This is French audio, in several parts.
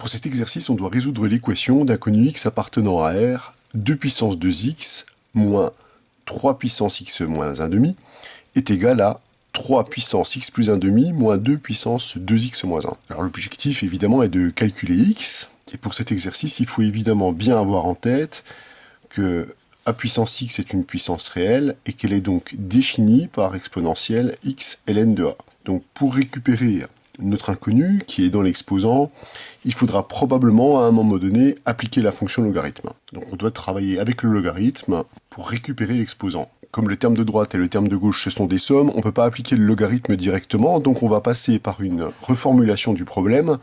Pour cet exercice, on doit résoudre l'équation d'inconnu x appartenant à R, 2 puissance 2x moins 3 puissance x moins 1 demi est égal à 3 puissance x plus 1 demi moins 2 puissance 2x moins 1. Alors l'objectif évidemment est de calculer x, et pour cet exercice, il faut évidemment bien avoir en tête que a puissance x est une puissance réelle et qu'elle est donc définie par exponentielle x ln de a. Donc pour récupérer notre inconnu, qui est dans l'exposant, il faudra probablement, à un moment donné, appliquer la fonction logarithme. Donc on doit travailler avec le logarithme pour récupérer l'exposant. Comme le terme de droite et le terme de gauche, ce sont des sommes, on ne peut pas appliquer le logarithme directement, donc on va passer par une reformulation du problème,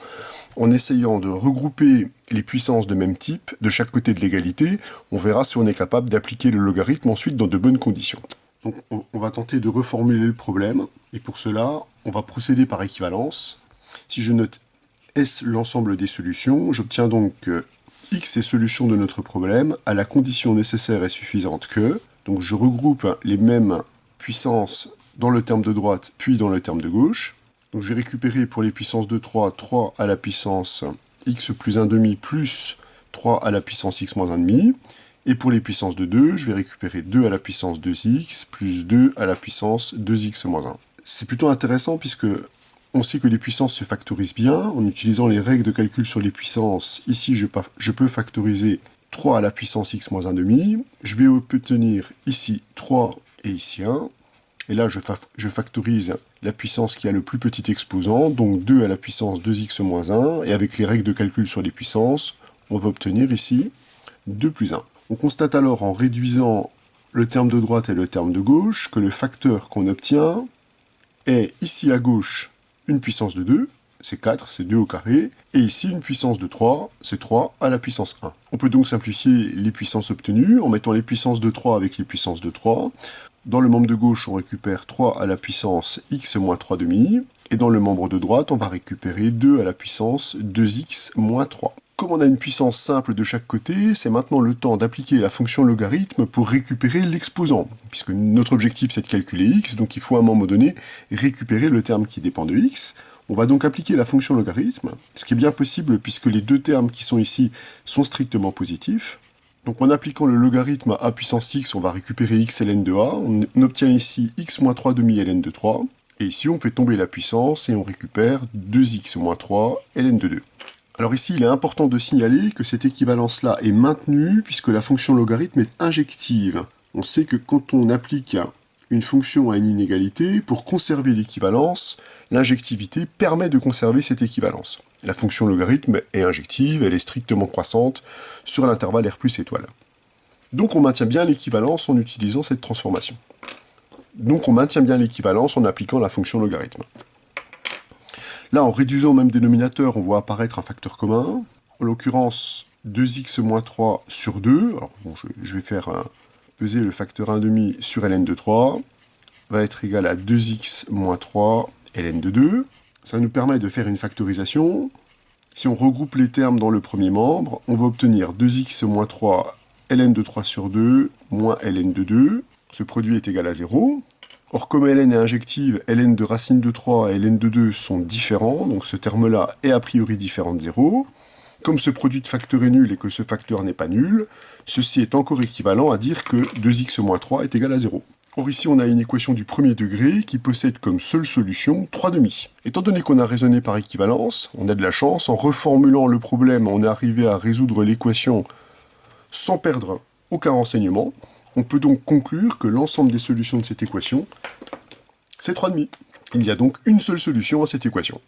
en essayant de regrouper les puissances de même type de chaque côté de l'égalité. On verra si on est capable d'appliquer le logarithme ensuite dans de bonnes conditions. Donc on va tenter de reformuler le problème, et pour cela, on va procéder par équivalence. Si je note S l'ensemble des solutions, j'obtiens donc que X est solution de notre problème à la condition nécessaire et suffisante que, donc je regroupe les mêmes puissances dans le terme de droite, puis dans le terme de gauche. Donc je vais récupérer pour les puissances de 3, 3 à la puissance x plus 1 demi plus 3 à la puissance x moins 1 demi. Et pour les puissances de 2, je vais récupérer 2 à la puissance 2x plus 2 à la puissance 2x moins 1. C'est plutôt intéressant puisque on sait que les puissances se factorisent bien. En utilisant les règles de calcul sur les puissances, ici je peux factoriser 3 à la puissance x moins 1 demi. Je vais obtenir ici 3 et ici 1. Et là, je factorise la puissance qui a le plus petit exposant, donc 2 à la puissance 2x moins 1. Et avec les règles de calcul sur les puissances, on va obtenir ici 2 plus 1. On constate alors, en réduisant le terme de droite et le terme de gauche, que le facteur qu'on obtient est ici à gauche une puissance de 2, c'est 4, c'est 2 au carré, et ici une puissance de 3, c'est 3 à la puissance 1. On peut donc simplifier les puissances obtenues en mettant les puissances de 3 avec les puissances de 3. Dans le membre de gauche, on récupère 3 à la puissance x moins 3 demi, et dans le membre de droite, on va récupérer 2 à la puissance 2x moins 3. Comme on a une puissance simple de chaque côté, c'est maintenant le temps d'appliquer la fonction logarithme pour récupérer l'exposant, puisque notre objectif c'est de calculer x, donc il faut à un moment donné récupérer le terme qui dépend de x. On va donc appliquer la fonction logarithme, ce qui est bien possible puisque les deux termes qui sont ici sont strictement positifs. Donc en appliquant le logarithme à a puissance x, on va récupérer x ln de a, on obtient ici x moins 3 demi ln de 3, et ici on fait tomber la puissance et on récupère 2x moins 3 ln de 2. Alors ici, il est important de signaler que cette équivalence-là est maintenue puisque la fonction logarithme est injective. On sait que quand on applique une fonction à une inégalité, pour conserver l'équivalence, l'injectivité permet de conserver cette équivalence. La fonction logarithme est injective, elle est strictement croissante sur l'intervalle R plus étoile. Donc on maintient bien l'équivalence en utilisant cette transformation. Donc on maintient bien l'équivalence en appliquant la fonction logarithme. Là, en réduisant au même dénominateur, on voit apparaître un facteur commun. En l'occurrence, 2x moins 3 sur 2. Alors, bon, je vais faire peser le facteur 1 demi sur ln de 3. Va être égal à 2x moins 3 ln de 2. Ça nous permet de faire une factorisation. Si on regroupe les termes dans le premier membre, on va obtenir 2x moins 3 ln de 3 sur 2 moins ln de 2. Ce produit est égal à 0. Or, comme ln est injective, ln de racine de 3 et ln de 2 sont différents, donc ce terme-là est a priori différent de 0. Comme ce produit de facteur est nul et que ce facteur n'est pas nul, ceci est encore équivalent à dire que 2x moins 3 est égal à 0. Or ici, on a une équation du premier degré qui possède comme seule solution 3 demi. Étant donné qu'on a raisonné par équivalence, on a de la chance, en reformulant le problème, on est arrivé à résoudre l'équation sans perdre aucun renseignement. On peut donc conclure que l'ensemble des solutions de cette équation, c'est 3,5. Il y a donc une seule solution à cette équation.